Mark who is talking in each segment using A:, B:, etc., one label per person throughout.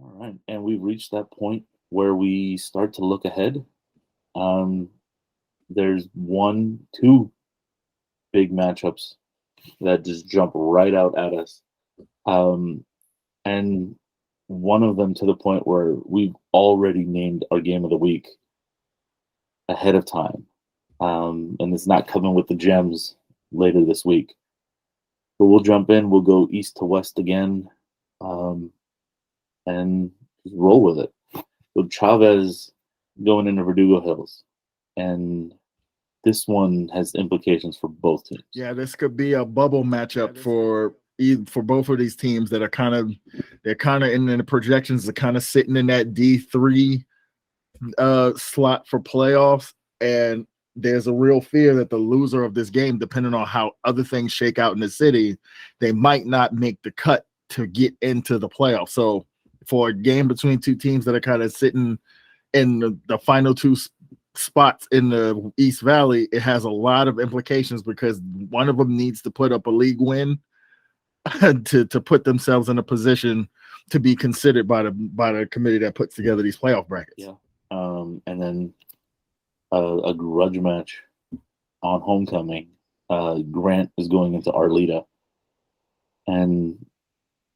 A: All right, and we've reached that point where we start to look ahead. Um, there's two big matchups that just jump right out at us. Um, and one of them to the point where we've already named our game of the week ahead of time. And it's not coming with the gems later this week. But we'll jump in, we'll go east to west again, and just roll with it. So Chavez going into Verdugo Hills. And this one has implications for both teams.
B: Yeah, this could be a bubble matchup for both of these teams that are kind of in the projections are kind of sitting in that D3 slot for playoffs, and there's a real fear that the loser of this game, depending on how other things shake out in the city, they might not make the cut to get into the playoffs. So for a game between two teams that are kind of sitting in the final two spots in the East Valley, it has a lot of implications because one of them needs to put up a league win to put themselves in a position to be considered by the committee that puts together these playoff brackets.
A: Yeah. And then a grudge match on homecoming. Grant is going into Arleta, and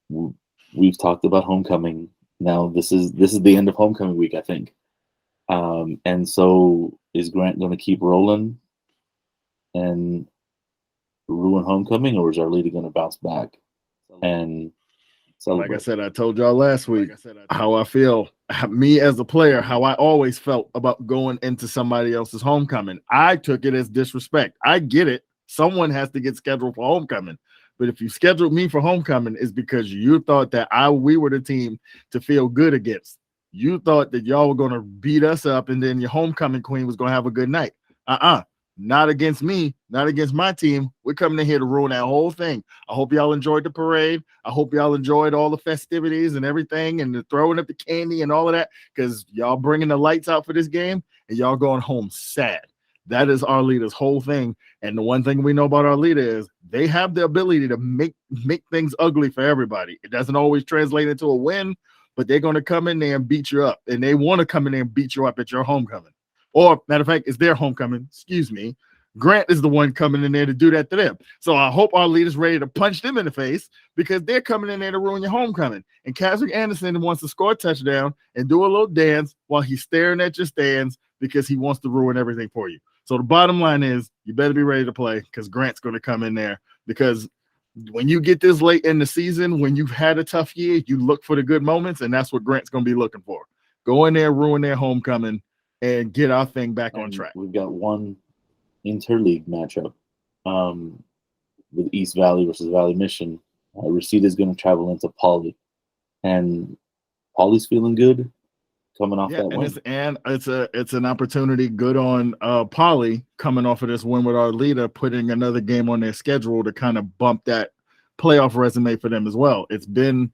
A: we've talked about homecoming. Now this is the end of homecoming week, I think. And so is Grant going to keep rolling and ruin homecoming, or is Arleta going to bounce back and celebrate?
B: Like I said, I told y'all last week how I feel. Me as a player, how I always felt about going into somebody else's homecoming. I took it as disrespect. I get it. Someone has to get scheduled for homecoming. But if you scheduled me for homecoming, it's because you thought that we were the team to feel good against. You thought that y'all were going to beat us up and then your homecoming queen was going to have a good night. Not against me, not against my team. We're coming in here to ruin that whole thing. I hope y'all enjoyed the parade. I hope y'all enjoyed all the festivities and everything and the throwing up the candy and all of that, because y'all bringing the lights out for this game and y'all going home sad. That is Arleta's whole thing. And the one thing we know about Arleta is they have the ability to make things ugly for everybody. It doesn't always translate into a win, but they're going to come in there and beat you up. And they want to come in there and beat you up at your homecoming. Or, matter of fact, it's their homecoming. Excuse me. Grant is the one coming in there to do that to them. So I hope our leader's ready to punch them in the face because they're coming in there to ruin your homecoming. And Kasrick Anderson wants to score a touchdown and do a little dance while he's staring at your stands because he wants to ruin everything for you. So the bottom line is you better be ready to play because Grant's going to come in there, because when you get this late in the season, when you've had a tough year, you look for the good moments, and that's what Grant's going to be looking for. Go in there, ruin their homecoming, and get our thing back on track.
A: We've got one interleague matchup with East Valley versus Valley Mission. Reseda is going to travel into Pauley, and Pauley's feeling good coming off that win.
B: It's an opportunity good on Pauley coming off of this win with Arleta, putting another game on their schedule to kind of bump that playoff resume for them as well. It's been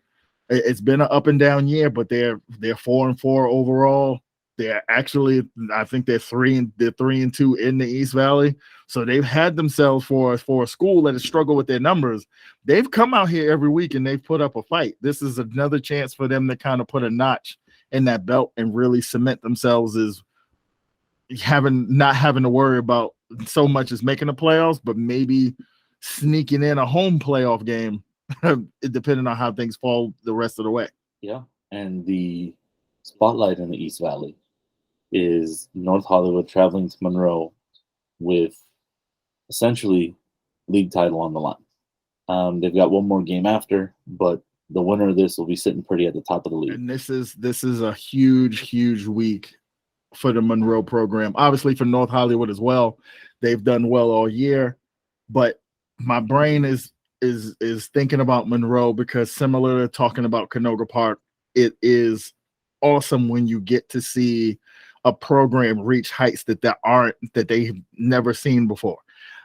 B: an up and down year, but they're 4-4 overall. They're actually, I think they're 3-2 in the East Valley. So they've had themselves for a school that has struggled with their numbers. They've come out here every week and they've put up a fight. This is another chance for them to kind of put a notch in that belt and really cement themselves as not having to worry about so much as making the playoffs, but maybe sneaking in a home playoff game, depending on how things fall the rest of the way.
A: Yeah, and the spotlight in the East Valley is North Hollywood traveling to Monroe with essentially league title on the line. They've got one more game after, but the winner of this will be sitting pretty at the top of the league.
B: And this is a huge week for the Monroe program. Obviously for North Hollywood as well. They've done well all year, but my brain is thinking about Monroe because similar to talking about Canoga Park, it is awesome when you get to see a program reach heights that they've never seen before.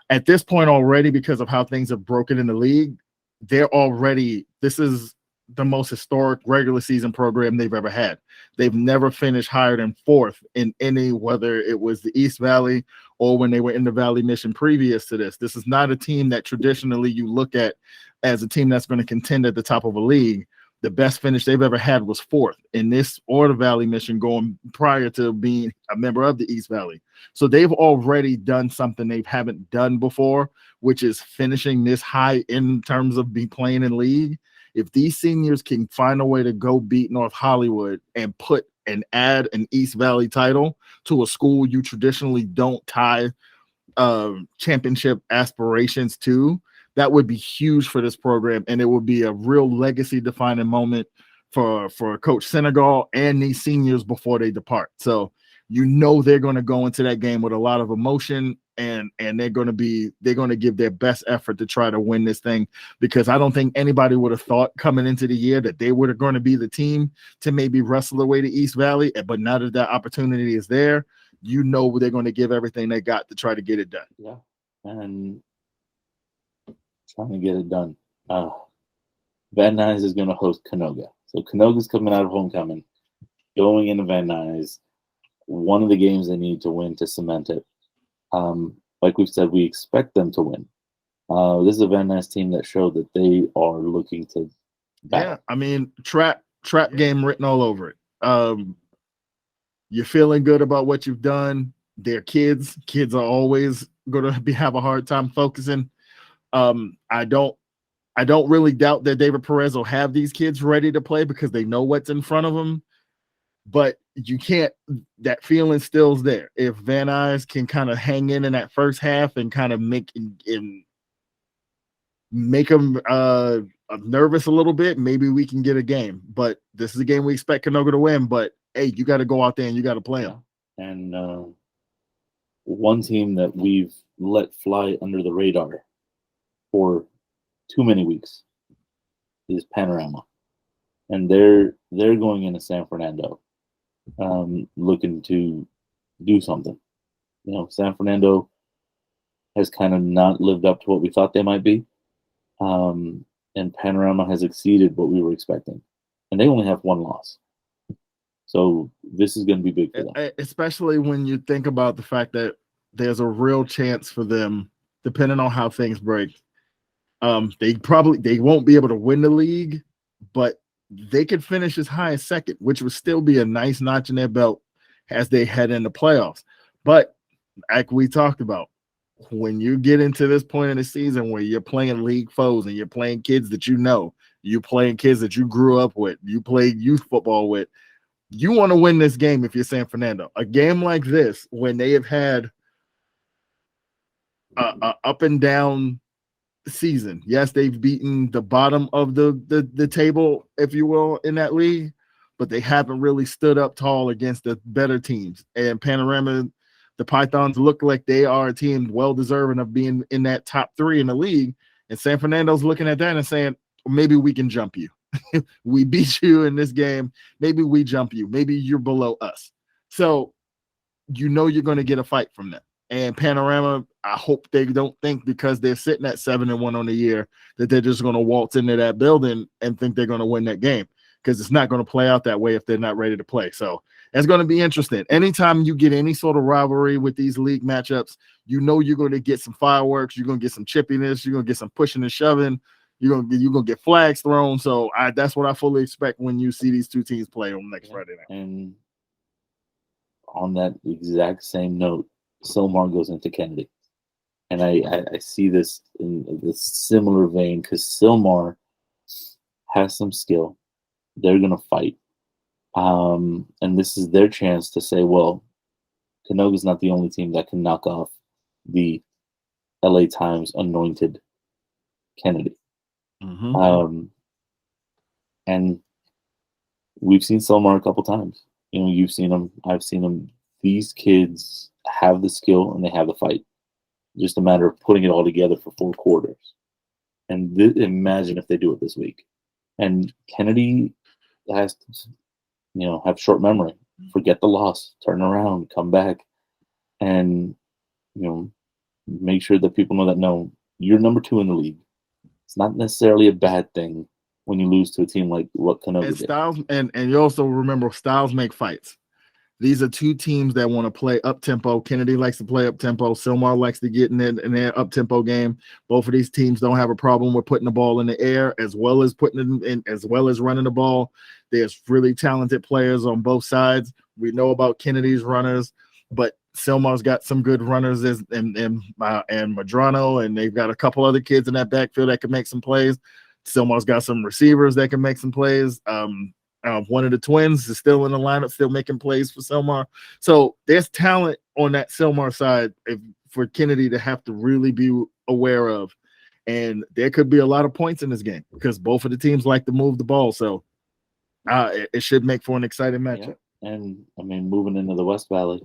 B: At this point already, because of how things have broken in the league, this is the most historic regular season program they've ever had. They've never finished higher than fourth in any, whether it was the East Valley or when they were in the Valley Mission previous to this. This is not a team that traditionally you look at as a team that's going to contend at the top of a league. The best finish they've ever had was 4th in this or the Valley mission going prior to being a member of the East Valley. So they've already done something they haven't done before, which is finishing this high in terms of be playing in league. If these seniors can find a way to go beat North Hollywood and put and add an East Valley title to a school you traditionally don't tie championship aspirations to, that would be huge for this program, and it would be a real legacy defining moment for Coach Senegal and these seniors before they depart. So they're going to go into that game with a lot of emotion, and they're going to give their best effort to try to win this thing, because I don't think anybody would have thought coming into the year that they were going to be the team to maybe wrestle away to East Valley. But now that opportunity is there, they're going to give everything they got to try to get it done.
A: Yeah, and trying to get it done. Van Nuys is going to host Canoga. So Canoga's coming out of homecoming, going into Van Nuys. One of the games they need to win to cement it. Like we've said, we expect them to win. This is a Van Nuys team that showed that they are looking to battle.
B: Yeah, I mean, trap game written all over it. You're feeling good about what you've done. They're kids. Kids are always going to have a hard time focusing. I don't really doubt that David Perez will have these kids ready to play because they know what's in front of them. But you can't, that feeling still's there. If Van Nuys can kind of hang in that first half and kind of make them nervous a little bit, maybe we can get a game. But this is a game we expect Canoga to win. But, hey, you got to go out there and you got to play them.
A: And one team that we've let fly under the radar for too many weeks is Panorama. And they're going into San Fernando looking to do something. San Fernando has kind of not lived up to what we thought they might be. And Panorama has exceeded what we were expecting. And they only have one loss. So this is going to be big for them.
B: Especially when you think about the fact that there's a real chance for them, depending on how things break. They won't be able to win the league, but they could finish as high as second, which would still be a nice notch in their belt as they head into playoffs. But like we talked about, when you get into this point in the season where you're playing league foes and you're playing kids that you're playing kids that you grew up with, you played youth football with, you want to win this game if you're San Fernando. A game like this, when they have had a up and down season. Yes, they've beaten the bottom of the table, if you will, in that league, but they haven't really stood up tall against the better teams. And Panorama, the Pythons look like they are a team well deserving of being in that top 3 in the league. And San Fernando's looking at that and saying, maybe we can jump you. We beat you in this game. Maybe we jump you. Maybe you're below us. So you're going to get a fight from them. And Panorama, I hope they don't think because they're sitting at 7-1 on the year that they're just going to waltz into that building and think they're going to win that game, because it's not going to play out that way if they're not ready to play. So it's going to be interesting. Anytime you get any sort of rivalry with these league matchups, you're going to get some fireworks. You're going to get some chippiness. You're going to get some pushing and shoving. You're going to get flags thrown. So that's what I fully expect when you see these two teams play on next Friday night.
A: And on that exact same note, Silmar goes into Kennedy. And I see this in this similar vein because Silmar has some skill. They're going to fight. And this is their chance to say, well, Canoga's not the only team that can knock off the LA Times anointed Kennedy.
B: Mm-hmm.
A: And we've seen Silmar a couple times. You've seen them. I've seen them. These kids have the skill and they have the fight. Just a matter of putting it all together for 4 quarters. And imagine if they do it this week. And Kennedy has to, have short memory. Forget the loss, turn around, come back, and make sure that people know that no, you're number 2 in the league. It's not necessarily a bad thing when you lose to a team like what Canoga did.
B: And you also remember styles make fights. These are two teams that want to play up tempo. Kennedy likes to play up tempo. Sylmar likes to get in their up tempo game. Both of these teams don't have a problem with putting the ball in the air as well as putting it in, as well as running the ball. There's really talented players on both sides. We know about Kennedy's runners, but Sylmar's got some good runners and Madrano, and they've got a couple other kids in that backfield that can make some plays. Sylmar's got some receivers that can make some plays. One of the twins is still in the lineup, still making plays for Sylmar. So there's talent on that Sylmar side for Kennedy to have to really be aware of. And there could be a lot of points in this game because both of the teams like to move the ball. So it should make for an exciting matchup.
A: Yeah. And I mean, moving into the West Valley,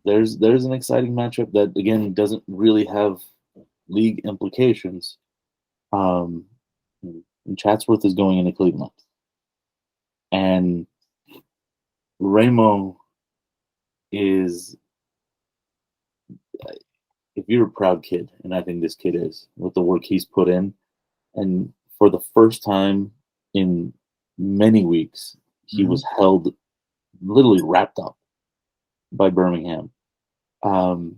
A: there's an exciting matchup that again doesn't really have league implications. And Chatsworth is going into Cleveland. And Ramo is, if you're a proud kid, and I think this kid is, with the work he's put in, and for the first time in many weeks, he was held, literally wrapped up by Birmingham. Now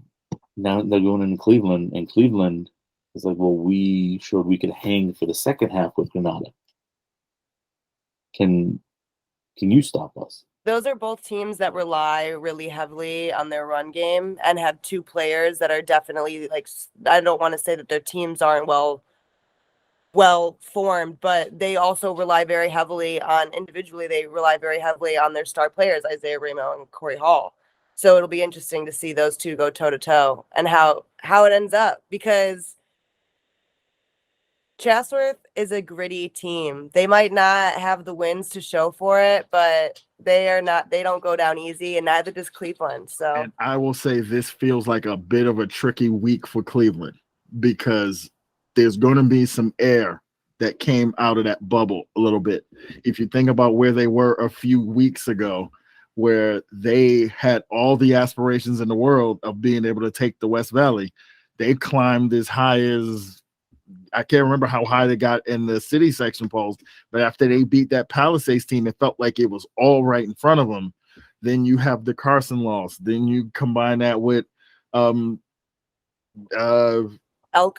A: they're going into Cleveland, and Cleveland is like, well, we showed we could hang for the second half with Granada. Can you stop us?
C: Those are both teams that rely really heavily on their run game and have two players that are definitely, like, I don't want to say that their teams aren't well formed, but they also rely very heavily on, individually, they rely very heavily on their star players, Isaiah Ramo and Corey Hall. So it'll be interesting to see those two go toe to toe and how it ends up, because Chatsworth is a gritty team. They might not have the wins to show for it, but they don't go down easy, and neither does Cleveland. So,
B: and I will say this feels like a bit of a tricky week for Cleveland because there's going to be some air that came out of that bubble a little bit. If you think about where they were a few weeks ago, where they had all the aspirations in the world of being able to take the West Valley, they climbed as high as, I can't remember how high they got in the city section polls, but after they beat that Palisades team, it felt like it was all right in front of them. Then you have the Carson loss. Then you combine that with
C: Elko,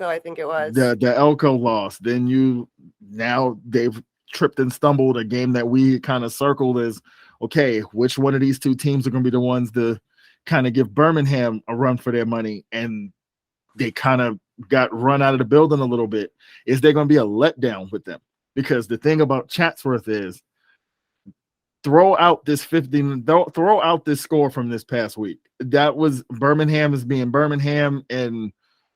C: I think it was.
B: The Elko loss. Then now they've tripped and stumbled a game that we kind of circled as, okay, which one of these two teams are going to be the ones to kind of give Birmingham a run for their money? And they kind of got run out of the building a little bit. Is there going to be a letdown with them? Because the thing about Chatsworth is, throw out this score from this past week. That was Birmingham as being Birmingham, and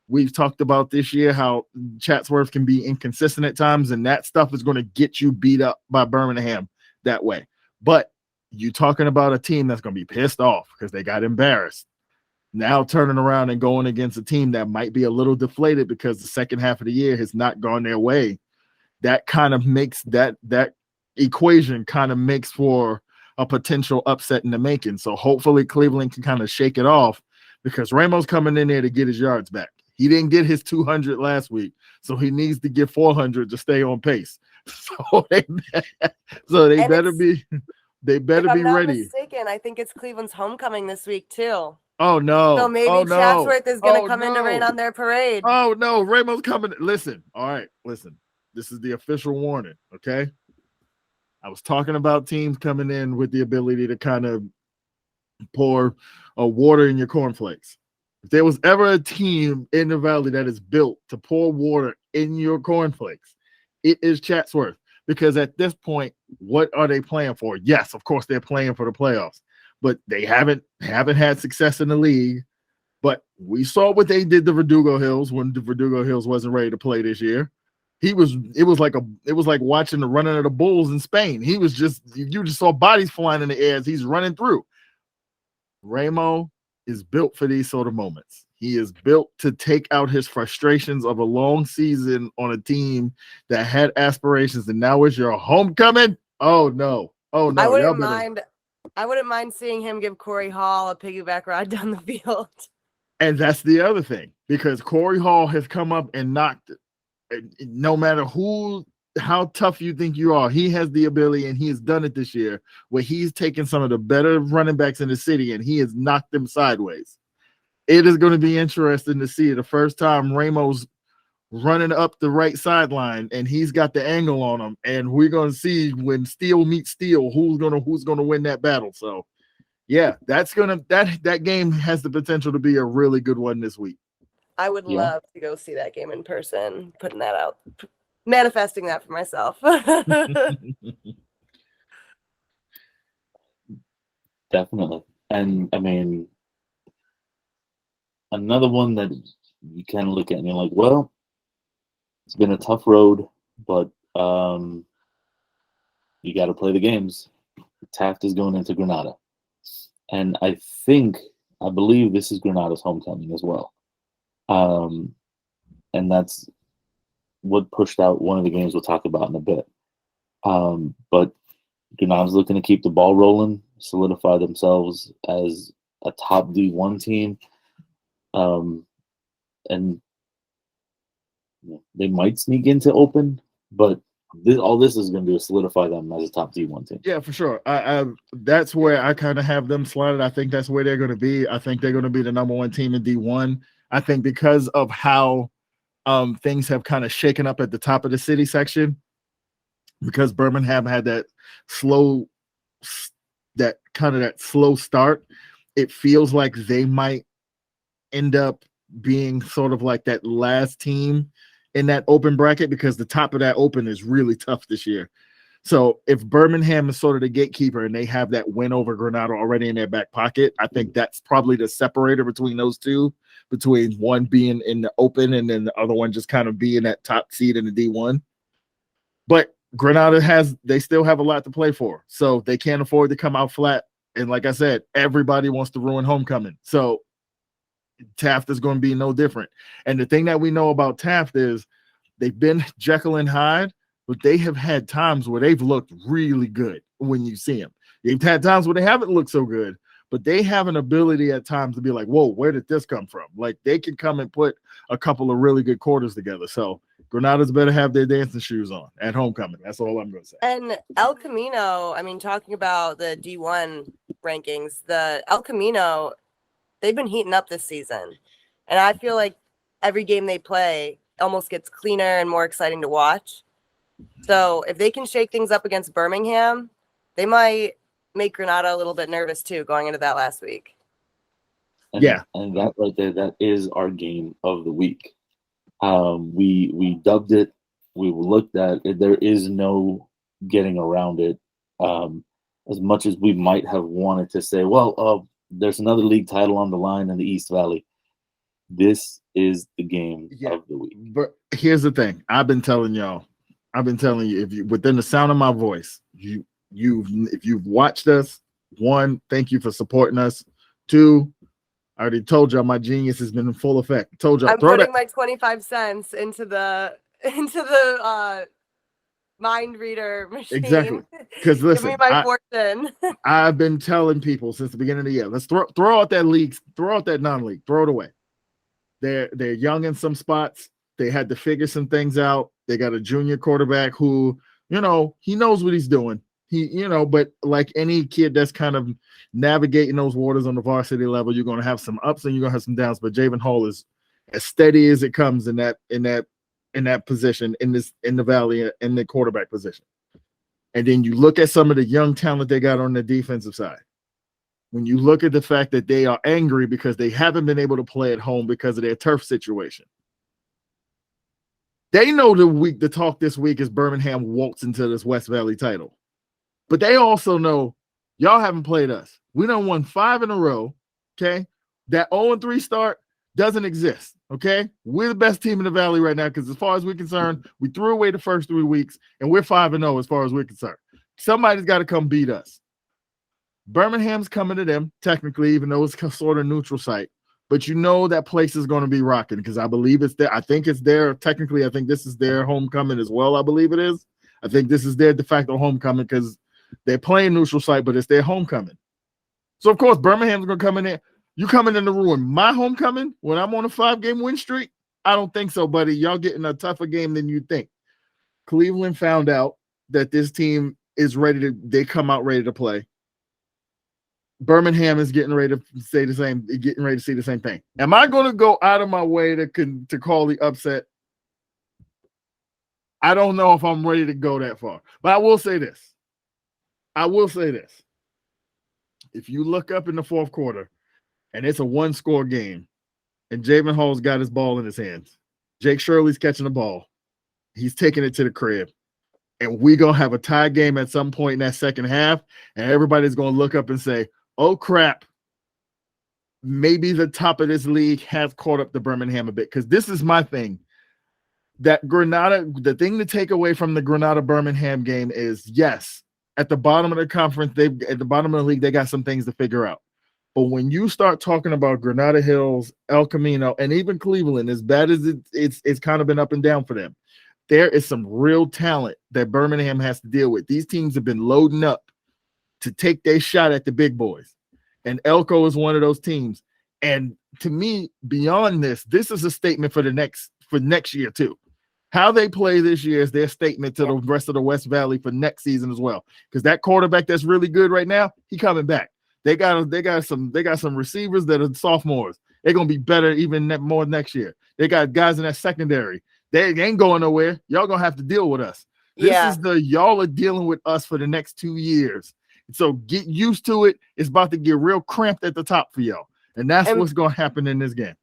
B: we've talked about this year how Chatsworth can be inconsistent at times, and that stuff is going to get you beat up by Birmingham that way. But you're talking about a team that's going to be pissed off because they got embarrassed. Now turning around and going against a team that might be a little deflated because the second half of the year has not gone their way. That kind of makes that equation kind of makes for a potential upset in the making. So hopefully Cleveland can kind of shake it off, because Ramo's coming in there to get his yards back. He didn't get his 200 last week, so he needs to get 400 to stay on pace. So they better be ready.
C: Mistaken, I think it's Cleveland's homecoming this week too.
B: Oh no!
C: So maybe Chatsworth is going to come in to rain on their parade.
B: Oh no! Ramo's coming. Listen, all right, listen. This is the official warning, okay? I was talking about teams coming in with the ability to kind of pour water in your cornflakes. If there was ever a team in the Valley that is built to pour water in your cornflakes, it is Chatsworth. Because at this point, what are they playing for? Yes, of course they're playing for the playoffs, but they haven't had success in the league. But we saw what they did to Verdugo Hills when the Verdugo Hills wasn't ready to play this year. It was like watching the running of the bulls in Spain. You just saw bodies flying in the air as he's running through. Ramo is built for these sort of moments. He is built to take out his frustrations of a long season on a team that had aspirations, and now it's your homecoming. Oh no!
C: I wouldn't mind seeing him give Corey Hall a piggyback ride down the field.
B: And that's the other thing, because Corey Hall has come up and knocked it. No matter who how tough you think you are. He has the ability, and he has done it this year, where he's taken some of the better running backs in the city, and he has knocked them sideways. It is going to be interesting to see the first time Ramos running up the right sideline, and he's got the angle on him, and we're going to see when steel meets steel, who's going to win that battle. So, yeah, that game has the potential to be a really good one this week.
C: I would love to go see that game in person. Putting that out, manifesting that for myself.
A: Definitely. And I mean, another one that you kind of look at and you're like, well, it's been a tough road, but you got to play the games. Taft is going into Granada. And I believe this is Granada's homecoming as well. And that's what pushed out one of the games we'll talk about in a bit. But Granada's looking to keep the ball rolling, solidify themselves as a top D1 team. And they might sneak into open, but all this is going to do is solidify them as a top D1 team.
B: Yeah, for sure. That's where I kind of have them slotted. I think that's where they're going to be. I think they're going to be the number one team in D1. I think because of how things have kind of shaken up at the top of the city section, because Birmingham had that slow start, it feels like they might end up being sort of like that last team in that open bracket, because the top of that open is really tough this year. So if Birmingham is sort of the gatekeeper and they have that win over Granada already in their back pocket, I think that's probably the separator between those two, between one being in the open and then the other one just kind of being that top seed in the D1. But Granada they still have a lot to play for, so they can't afford to come out flat. And like I said, everybody wants to ruin homecoming. So Taft is going to be no different. And the thing that we know about Taft is they've been Jekyll and Hyde, but they have had times where they've looked really good when you see them. They've had times where they haven't looked so good, but they have an ability at times to be like, whoa, where did this come from? Like, they can come and put a couple of really good quarters together. So Granada's better have their dancing shoes on at homecoming. That's all I'm going to say.
C: And El Camino, I mean, talking about the D1 rankings, the El Camino, they've been heating up this season. And I feel like every game they play almost gets cleaner and more exciting to watch. So if they can shake things up against Birmingham, they might make Granada a little bit nervous too going into that last week.
A: And that right there, that is our game of the week. We dubbed it. We looked at it. There is no getting around it. As much as we might have wanted to say, well, there's another league title on the line in the East Valley. This is the game of the week.
B: But here's the thing. I've been telling you, if you within the sound of my voice, if you've watched us, one, thank you for supporting us. Two, I already told y'all my genius has been in full effect. Told y'all
C: I'm putting my 25 cents into the mind reader machine.
B: Exactly. Because listen,
C: give me my fortune.
B: I've been telling people since the beginning of the year, let's throw out that league, throw out that non-league, throw it away. They're young in some spots. They had to figure some things out. They got a junior quarterback who, he knows what he's doing. But like any kid that's kind of navigating those waters on the varsity level, you're going to have some ups and you're going to have some downs. But Javen Hall is as steady as it comes in that position in the Valley, in the quarterback position. And then you look at some of the young talent they got on the defensive side. When you look at the fact that they are angry because they haven't been able to play at home because of their turf situation. They know the talk this week is Birmingham walks into this West Valley title. But they also know y'all haven't played us. We done won 5 in a row, okay? That 0-3 start doesn't exist, okay? We're the best team in the Valley right now because as far as we're concerned, we threw away the first 3 weeks, and we're 5-0 as far as we're concerned. Somebody's got to come beat us. Birmingham's coming to them, technically, even though it's sort of neutral site. But that place is going to be rocking because I believe it's there. I think it's there. Technically, I think this is their homecoming as well. I believe it is. I think this is their de facto homecoming because they're playing neutral site, but it's their homecoming. So, of course, Birmingham's going to come in there. You coming in to ruin my homecoming when I'm on a 5-game win streak? I don't think so, buddy. Y'all getting a tougher game than you think. Cleveland found out that this team is they come out ready to play. Birmingham is getting ready to say the same, getting ready to see the same thing. Am I going to go out of my way to call the upset? I don't know if I'm ready to go that far, but I will say this. If you look up in the fourth quarter and it's a one-score game and Javen Hall's got his ball in his hands, Jake Shirley's catching the ball, he's taking it to the crib, and we're going to have a tie game at some point in that second half, and everybody's going to look up and say, oh, crap, maybe the top of this league has caught up to Birmingham a bit, because this is my thing. That Granada, the thing to take away from the Granada-Birmingham game is, yes, at the bottom of the conference, at the bottom of the league, they got some things to figure out. But when you start talking about Granada Hills, El Camino, and even Cleveland, as bad as it's kind of been up and down for them, there is some real talent that Birmingham has to deal with. These teams have been loading up to take their shot at the big boys. And Elko is one of those teams. And to me, beyond this is a statement for next year too. How they play this year is their statement to the rest of the West Valley for next season as well. Because that quarterback that's really good right now, he coming back. They got some receivers that are sophomores. They're gonna be better even more next year. They got guys in that secondary. They ain't going nowhere. Y'all gonna have to deal with us. Y'all are dealing with us for the next 2 years. So get used to it. It's about to get real cramped at the top for y'all. And that's what's gonna happen in this game.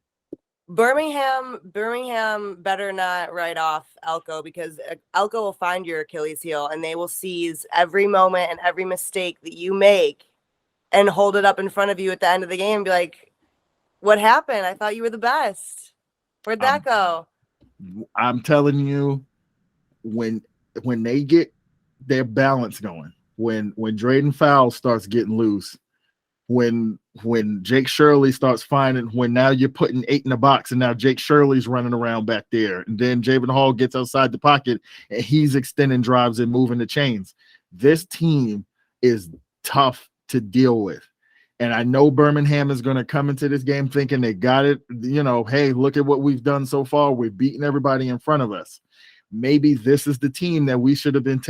C: Birmingham better not write off Elko, because Elko will find your Achilles heel and they will seize every moment and every mistake that you make and hold it up in front of you at the end of the game and be like, what happened? I thought you were the best. Where'd that go?
B: I'm telling you, when they get their balance going, when Drayden Fowle starts getting loose, when Jake Shirley starts finding, when now you're putting 8 in the box and now Jake Shirley's running around back there, and then Javen Hall gets outside the pocket and he's extending drives and moving the chains. This team is tough to deal with. And I know Birmingham is going to come into this game thinking they got it. Hey, look at what we've done so far. We've beaten everybody in front of us. Maybe this is the team that we should have been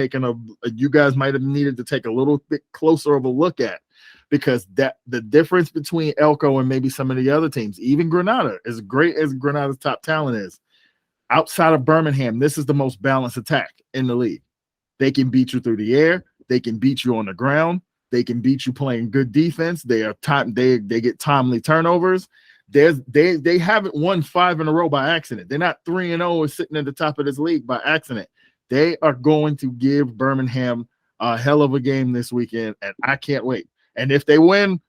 B: you guys might have needed to take a little bit closer of a look at, because the difference between Elko and maybe some of the other teams, even Granada, as great as Granada's top talent is, outside of Birmingham, this is the most balanced attack in the league. They can beat you through the air. They can beat you on the ground. They can beat you playing good defense. They get timely turnovers. They haven't won 5 in a row by accident. They're not 3-0 sitting at the top of this league by accident. They are going to give Birmingham a hell of a game this weekend, and I can't wait. And if they win,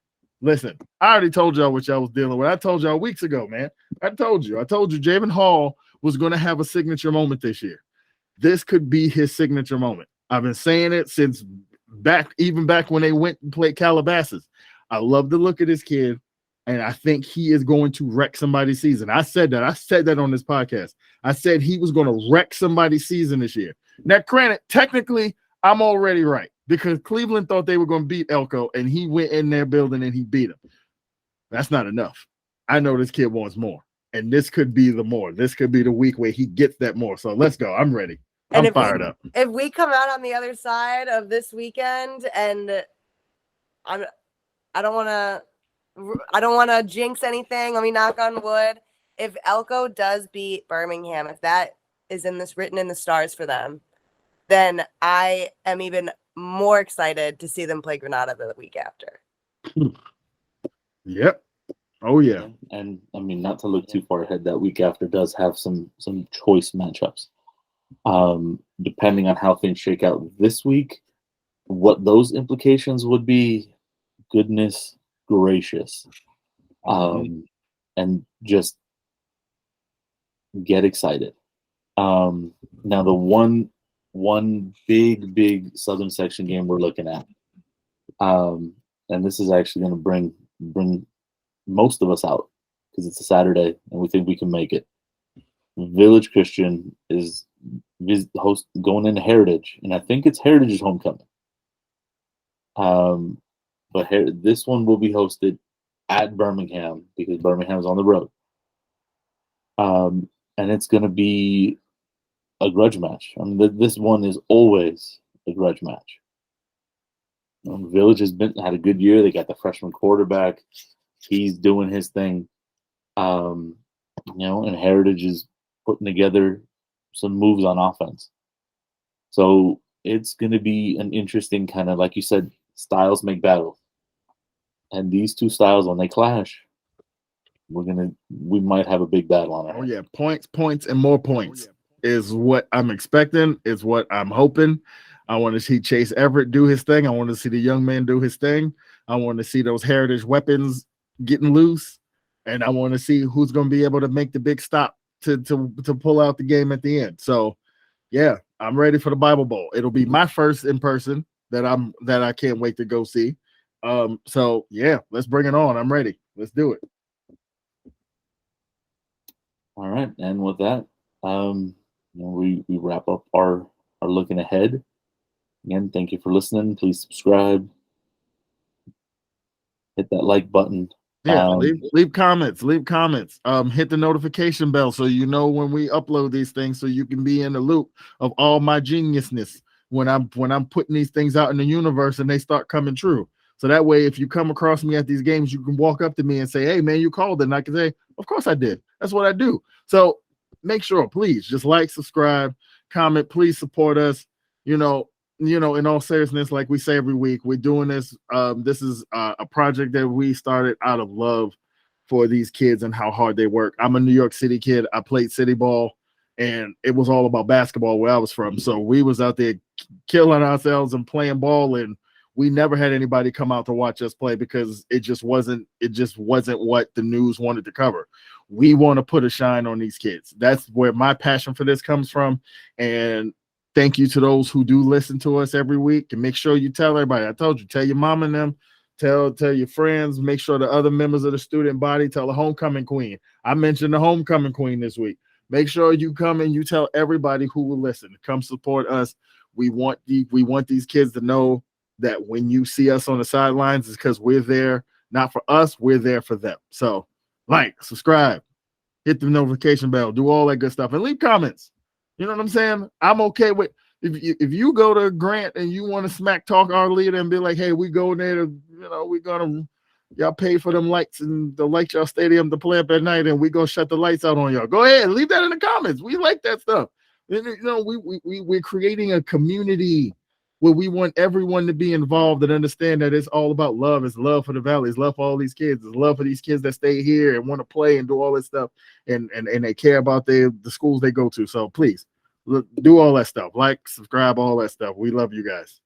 B: listen, I already told y'all what y'all was dealing with. I told y'all weeks ago, man. I told you Javen Hall was going to have a signature moment this year. This could be his signature moment. I've been saying it since back when they went and played Calabasas. I love the look of this kid, and I think he is going to wreck somebody's season. I said that on this podcast. I said he was going to wreck somebody's season this year. Now, granted, technically, I'm already right, because Cleveland thought they were going to beat Elko, and he went in their building and he beat them. That's not enough. I know this kid wants more, and this could be the more. This could be the week where he gets that more. So let's go. I'm ready. I'm fired up.
C: If we come out on the other side of this weekend, and I don't want to jinx anything. Let me knock on wood. If Elko does beat Birmingham, if that is written in the stars for them, then I am even more excited to see them play Granada the week after.
B: Yep. Oh yeah.
A: And I mean, not to look too far ahead, that week after does have some choice matchups. Depending on how things shake out this week, what those implications would be, goodness gracious. And just get excited. Now the one big Southern Section game we're looking at, and this is actually going to bring most of us out, because it's a Saturday and we think we can make it. Village Christian is going into Heritage, and I think it's Heritage's homecoming. But this one will be hosted at Birmingham, because Birmingham's on the road. And it's going to be a grudge match. I mean, this one is always a grudge match. Village had a good year. They got the freshman quarterback. He's doing his thing. And Heritage is putting together some moves on offense. So it's going to be an interesting kind of, like you said, styles make battles. And these two styles, when they clash, we might have a big battle on our hands.
B: Oh yeah, points, and more points is what I'm expecting, is what I'm hoping. I want to see Chase Everett do his thing. I want to see the young man do his thing. I want to see those Heritage weapons getting loose, and I want to see who's going to be able to make the big stop to pull out the game at the end. So, yeah, I'm ready for the Bible Bowl. It'll be my first in person that I can't wait to go see. So yeah, let's bring it on. I'm ready. Let's do it.
A: All right, and with that, we wrap up our looking ahead. Again, thank you for listening. Please subscribe. Hit that like button.
B: Yeah, leave comments. Hit the notification bell so you know when we upload these things, so you can be in the loop of all my geniusness when I'm putting these things out in the universe and they start coming true. So that way, if you come across me at these games, you can walk up to me and say, "Hey, man, you called," and I can say, "Of course I did. That's what I do." So make sure, please, just like, subscribe, comment. Please support us. In all seriousness, like we say every week, we're doing this. This is a project that we started out of love for these kids and how hard they work. I'm a New York City kid. I played city ball, and it was all about basketball where I was from. So we was out there killing ourselves and playing ball, and we never had anybody come out to watch us play because it just wasn't what the news wanted to cover. We want to put a shine on these kids. That's where my passion for this comes from. And thank you to those who do listen to us every week. And make sure you tell everybody. I told you, tell your mom and them, tell your friends, make sure the other members of the student body, tell the homecoming queen. I mentioned the homecoming queen this week. Make sure you come and you tell everybody who will listen. Come support us. We want these kids to know that when you see us on the sidelines, it's because we're there, not for us, we're there for them. So like, subscribe, hit the notification bell, do all that good stuff, and leave comments. You know what I'm saying? I'm okay with if you go to Grant and you want to smack talk our leader and be like, "Hey, we go there to, we're gonna y'all pay for them lights and the light y'all stadium to play up at night, and we go shut the lights out on y'all." Go ahead, leave that in the comments. We like that stuff. We're creating a community where we want everyone to be involved and understand that it's all about love. It's love for the Valley. It's love for all these kids. It's love for these kids that stay here and want to play and do all this stuff, and they care about the schools they go to. So please do all that stuff. Like, subscribe, all that stuff. We love you guys.